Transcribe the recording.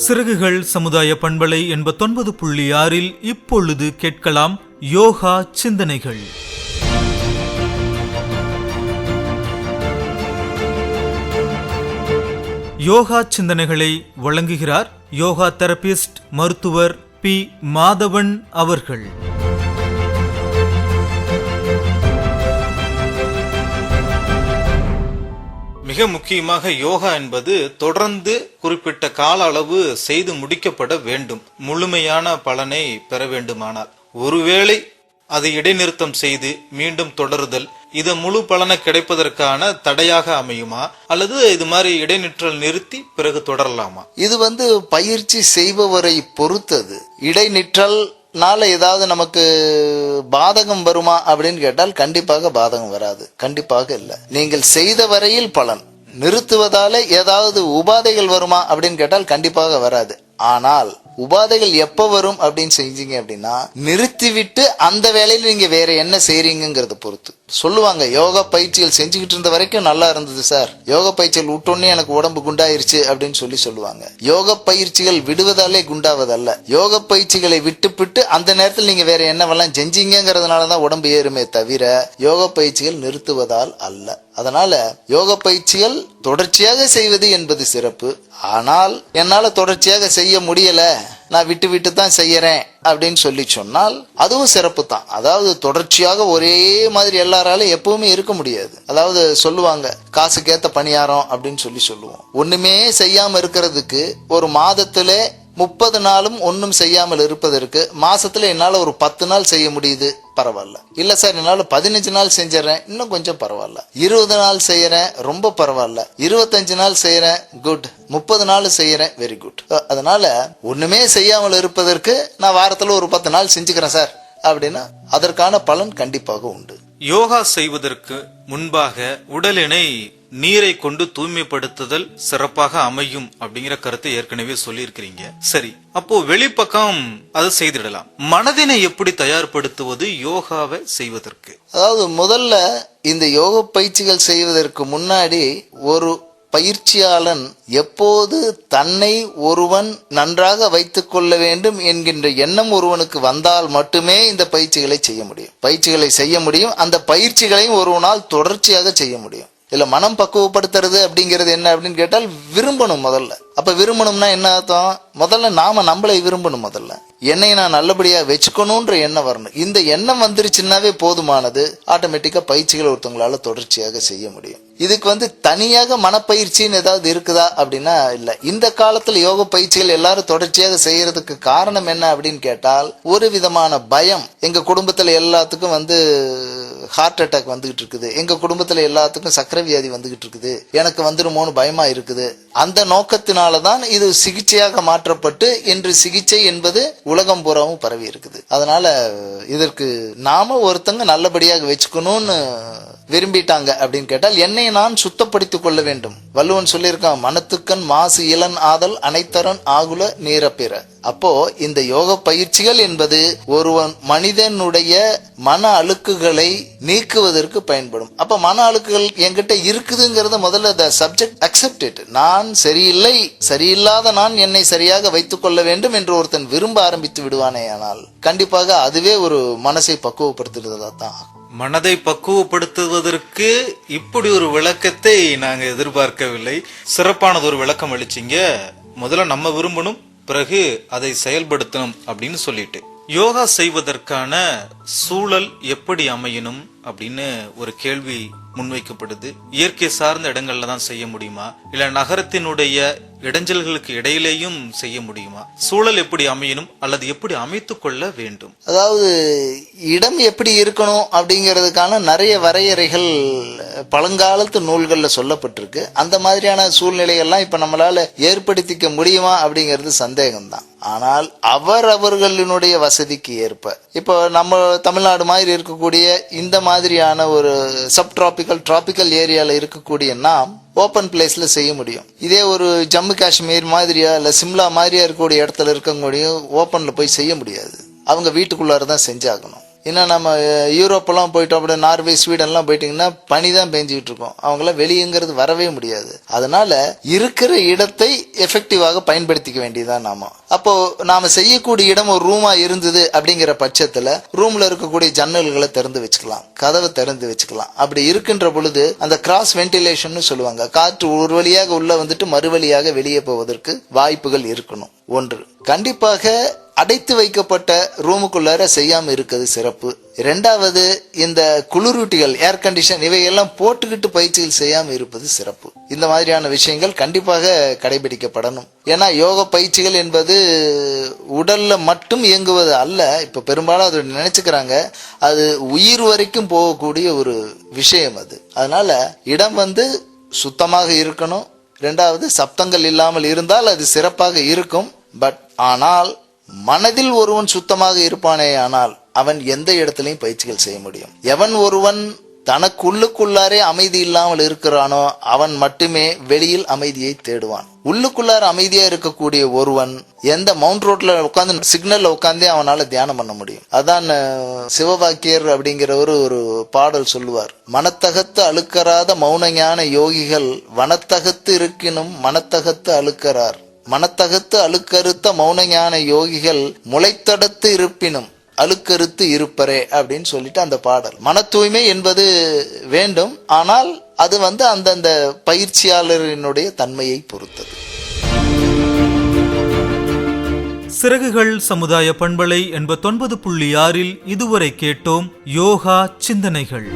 சிறகுகள் சமுதாய பண்பலை 89.6 இப்பொழுது கேட்கலாம் யோகா சிந்தனைகள். யோகா சிந்தனைகளை வழங்குகிறார் யோகா தெரபிஸ்ட் மருத்துவர் பி. மாதவன் அவர்கள். மிக முக்கியமாக யோகா என்பது தொடர்ந்து குறிப்பிட்ட கால அளவு செய்து முடிக்கப்பட வேண்டும். முழுமையான பலனை பெற வேண்டுமானால் ஒருவேளை அதை இடைநிறுத்தம் செய்து மீண்டும் தொடருதல் இது முழு பலனை கிடைப்பதற்கான தடையாக அமையுமா, அல்லது இது மாதிரி இடைநிற்றல் நிறுத்தி பிறகு தொடரலாமா? இது பயிற்சி செய்பவரை பொறுத்தது. இடைநிற்றல் ஏதாவது நமக்கு பாதகம் வருமா அப்படின்னு கேட்டால் கண்டிப்பாக பாதகம் வராது, கண்டிப்பாக இல்லை. நீங்கள் செய்த வரையில் பலன். நிறுத்துவதால ஏதாவது உபாதைகள் வருமா அப்படின்னு கேட்டால் கண்டிப்பாக வராது. ஆனால் உபாதைகள் எப்ப வரும் அப்படின்னு செஞ்சீங்க அப்படின்னா, நிறுத்திவிட்டு அந்த வேலையில நீங்க வேற என்ன செய்றீங்கிறத பொறுத்து. சொல்லுவாங்க, யோகா பயிற்சிகள் செஞ்சுக்கிட்டு இருந்த வரைக்கும் நல்லா இருந்தது சார், யோகா பயிற்சிகள் விட்டோன்னே எனக்கு உடம்பு குண்டாயிருச்சு அப்படின்னு சொல்லுவாங்க. யோக பயிற்சிகள் விடுவதாலே குண்டாவதல்ல, யோக பயிற்சிகளை விட்டுப்பிட்டு அந்த நேரத்தில் நீங்க வேற என்னவெல்லாம் செஞ்சீங்கிறதுனாலதான் உடம்பு ஏறுமே தவிர யோக பயிற்சிகள் நிறுத்துவதால் அல்ல. அதனால யோக பயிற்சிகள் தொடர்ச்சியாக செய்வது என்பது சிறப்பு. ஆனால் என்னால தொடர்ச்சியாக செய்ய முடியல, நான் விட்டு தான் செய்யறேன் அப்படின்னு சொன்னால் அதுவும் சிறப்பு தான். அதாவது தொடர்ச்சியாக ஒரே மாதிரி எல்லாராலும் எப்பவுமே இருக்க முடியாது. அதாவது சொல்லுவாங்க, காசுக்கேத்த பணியாரம் அப்படின்னு சொல்லுவோம். ஒண்ணுமே செய்யாம இருக்கிறதுக்கு ஒரு மாதத்துல 30 நாளும் ஒன்னும் செய்யாமல் இருப்பதற்கு மாசத்துல என்னால ஒரு 10 நாள் செய்ய முடியுது, பரவாயில்ல. இல்ல சார் என்னால 15 நாள் செஞ்சிடறேன், இன்னும் கொஞ்சம் பரவாயில்ல. 20 நாள் செய்யறேன், ரொம்ப பரவாயில்ல. 25 நாள் செய்யறேன், குட். 30 நாள் செய்யறேன், வெரி குட். அதனால ஒண்ணுமே செய்யாமல் இருப்பதற்கு நான் வாரத்துல ஒரு 10 நாள் செஞ்சுக்கிறேன் சார் அப்படின்னா அதற்கான பலன் கண்டிப்பாக உண்டு. யோகா செய்வதற்கு முன்பாக உடலினை நீரை கொண்டு தூய்மைப்படுத்துதல் சிறப்பாக அமையும் அப்படிங்கிற கருத்தை ஏற்கனவே சொல்லி இருக்கிறீங்க. சரி, அப்போ வெளிப்பக்கம் அதை செய்திடலாம். மனதினை எப்படி தயார்படுத்துவது யோகாவை செய்வதற்கு? அதாவது முதல்ல இந்த யோக பயிற்சிகள் செய்வதற்கு முன்னாடி ஒரு பயிற்சியாளன் எப்போது தன்னை ஒருவன் நன்றாக வைத்துக் கொள்ள வேண்டும் என்கின்ற எண்ணம் ஒருவனுக்கு வந்தால் மட்டுமே இந்த பயிற்சிகளை செய்ய முடியும். அந்த பயிற்சிகளையும் ஒருவனால் தொடர்ச்சியாக செய்ய முடியும். இல்ல மனம் பக்குவப்படுத்துறது அப்படிங்கிறது என்ன அப்படின்னு கேட்டால் விரும்பணும் முதல்ல. அப்ப விரும்பணும்னா என்ன அர்த்தம்? முதல்ல நாம நம்மளை விரும்பணும். முதல்ல என்னை நான் நல்லபடியா வச்சுக்கணும்ன்ற எண்ணம் வரணும். இந்த எண்ணம் வந்துருச்சுன்னாவே போதுமானது. ஆட்டோமேட்டிக்கா பயிற்சிகள் ஒருத்தவங்களால தொடர்ச்சியாக செய்ய முடியும். இதுக்கு தனியாக மனப்பயிற்சின்னு ஏதாவது இருக்குதா அப்படின்னா இல்ல. இந்த காலத்துல யோக பயிற்சிகள் எல்லாரும் தொடர்ச்சியாக செய்யறதுக்கு காரணம் என்ன அப்படின்னு கேட்டால் ஒரு விதமான பயம். எங்க குடும்பத்துல எல்லாத்துக்கும் ஹார்ட் அட்டாக் வந்துகிட்டு இருக்குது, எங்க குடும்பத்துல எல்லாத்துக்கும் சக்கரை வியாதி வந்துகிட்டு இருக்குது, எனக்கு வந்துருமோன்னு பயமா இருக்குது. அந்த நோக்கத்தினாலதான் இது சிகிச்சையாக மாற்றப்பட்டு இன்று சிகிச்சை என்பது உலகம் பூராவும் பரவி இருக்குது. அதனால இதற்கு நாம ஒருத்தங்க நல்லபடியாக வச்சுக்கணும்னு விரும்பிட்டாங்க அப்படின்னு கேட்டால் என்னை நான் சுத்தப்படுத்திக் கொள்ள வேண்டும். வள்ளுவன் சொல்லியிருக்கான், மனத்துக்கண் மாசு இளன் ஆதல் அனைத்தரன் ஆகுல நீரப்பிற. அப்போ இந்த யோக பயிற்சிகள் என்பது ஒருவன் மனிதனுடைய மன அழுக்குகளை நீக்குவதற்கு பயன்படும். அப்ப மன அழுக்குகள் என்கிட்ட இருக்குதுங்கிறத முதல்ல சப்ஜெக்ட் அக்செப்ட் இட். நான் சரியில்லை, சரியில்லாத நான் என்னை சரியாக வைத்துக் கொள்ள வேண்டும் என்று ஒருத்தன் விரும்ப ஆரம்பித்து விடுவானே, ஆனால் கண்டிப்பாக அதுவே ஒரு மனசை பக்குவப்படுத்துறதா தான். மனதை பக்குவப்படுத்துவதற்கு இப்படி ஒரு விளக்கத்தை நாங்க எதிர்பார்க்கவில்லை. சிறப்பானது ஒரு விளக்கம் அளிச்சிங்க. முதல்ல நம்ம விரும்பணும், பிறகு அதை செயல்படுத்தணும் அப்படின்னு சொல்லிட்டு யோகா செய்வதற்கான சூழல் எப்படி அமையணும் அப்படின்னு ஒரு கேள்வி முன்வைக்கப்படுது. இயற்கை சார்ந்த இடங்கள்ல தான் செய்ய முடியுமா, இல்ல நகரத்தினுடைய இடைஞ்சல்களுக்கு இடையிலேயும் செய்ய முடியுமா? சூழல் எப்படி அமையணும் அல்லது எப்படி அமைத்துக் கொள்ள வேண்டும்? அதாவது இடம் எப்படி இருக்கணும் அப்படிங்கிறதுக்கான நிறைய வரையறைகள் பழங்காலத்து நூல்கள்ல சொல்லப்பட்டிருக்கு. அந்த மாதிரியான சூழ்நிலைகள்லாம் இப்ப நம்மளால ஏற்படுத்திக்க முடியுமா அப்படிங்கிறது சந்தேகம்தான். ஆனால் அவர்களுடைய வசதிக்கு ஏற்ப, இப்போ நம்ம தமிழ்நாடு மாதிரி இருக்கக்கூடிய இந்த மாதிரியான ஒரு டிராபிக்கல் ஏரியால இருக்கக்கூடிய நாம் ஓப்பன் பிளேஸ்ல செய்ய முடியும். இதே ஒரு ஜம்மு காஷ்மீர் மாதிரியா இல்ல சிம்லா மாதிரியா இருக்கக்கூடிய இடத்துல இருக்கக்கூடிய ஓப்பன்ல போய் செய்ய முடியாது. அவங்க வீட்டுக்குள்ளார தான் செஞ்சாகணும். இன்னும் நம்ம யூரோப்பெல்லாம் போயிட்டோம், அப்படி நார்வே ஸ்வீடன்லாம் போயிட்டீங்கன்னா பனி தான் பெஞ்சிக்கிட்டு இருக்கும். அவங்களாம் வெளியங்கிறது வரவே முடியாது. அதனால இருக்கிற இடத்தை எஃபெக்டிவாக பயன்படுத்திக்க வேண்டியதான் நாம. அப்போ நாம செய்யக்கூடிய இடம் ஒரு ரூமா இருந்தது அப்படிங்கிற பட்சத்துல ரூம்ல இருக்கக்கூடிய ஜன்னல்களை திறந்து வச்சுக்கலாம், கதவை திறந்து வச்சுக்கலாம். அப்படி இருக்கின்ற பொழுது அந்த கிராஸ் வென்டிலேஷன் சொல்லுவாங்க, காற்று ஒரு வழியாக உள்ள வந்துட்டு மறு வழியாக வெளியே போவதற்கு வாய்ப்புகள் இருக்கணும். ஒன்று, கண்டிப்பாக அடைத்து வைக்கப்பட்ட ரூமுக்குள்ளார செய்யாம இருக்கிறது சிறப்பு. இரண்டாவது, இந்த குளிரூட்டிகள் ஏர் கண்டிஷன் இவையெல்லாம் போட்டுக்கிட்டு பயிற்சிகள் செய்யாம இருப்பது சிறப்பு. இந்த மாதிரியான விஷயங்கள் கண்டிப்பாக கடைபிடிக்கப்படணும். ஏன்னா யோக பயிற்சிகள் என்பது உடல்ல மட்டும் இயங்குவது அல்ல. இப்ப பெரும்பாலும் அதை நினைச்சுக்கிறாங்க, அது உயிர் வரைக்கும் போகக்கூடிய ஒரு விஷயம் அது. அதனால இடம் வந்து சுத்தமாக இருக்கணும். இரண்டாவது, சப்தங்கள் இல்லாமல் இருந்தால் அது சிறப்பாக இருக்கும். பட் ஆனால் மனதில் ஒருவன் சுத்தமாக இருப்பானே ஆனால் அவன் எந்த இடத்திலையும் பயிற்சிகள் செய்ய முடியும். எவன் ஒருவன் தனக்குள்ளுக்குள்ளாரே அமைதி இல்லாமல் இருக்கிறானோ அவன் மட்டுமே வெளியில் அமைதியை தேடுவான். உள்ளுக்குள்ளார அமைதியா இருக்கக்கூடிய ஒருவன் எந்த மவுண்ட் ரோட்ல உட்காந்து சிக்னல்ல உட்காந்தே அவனால தியானம் பண்ண முடியும். அதான் சிவவாக்கியர் அப்படிங்கிறவரு ஒரு பாடல் சொல்லுவார், மனத்தகத்து அழுக்கறாத மௌன ஞான யோகிகள் வனத்தகத்து இருக்கினும் மனத்தகத்து அழுக்கறார், மனத்தகத்து அழுக்கறுத்த மௌன ஞான யோகிகள் முளைத்தடத்து இருப்பினும் அழுக்கறுத்து இருப்பரே அப்படின்னு சொல்லிட்டு அந்த பாடல். மன தூய்மை என்பது வேண்டும், ஆனால் அது வந்து அந்தந்த பயிற்சியாளரினுடைய தன்மையை பொறுத்தது. சிறகுகள் சமுதாய பண்பலை 89.6 இதுவரை கேட்டோம் யோகா சிந்தனைகள்.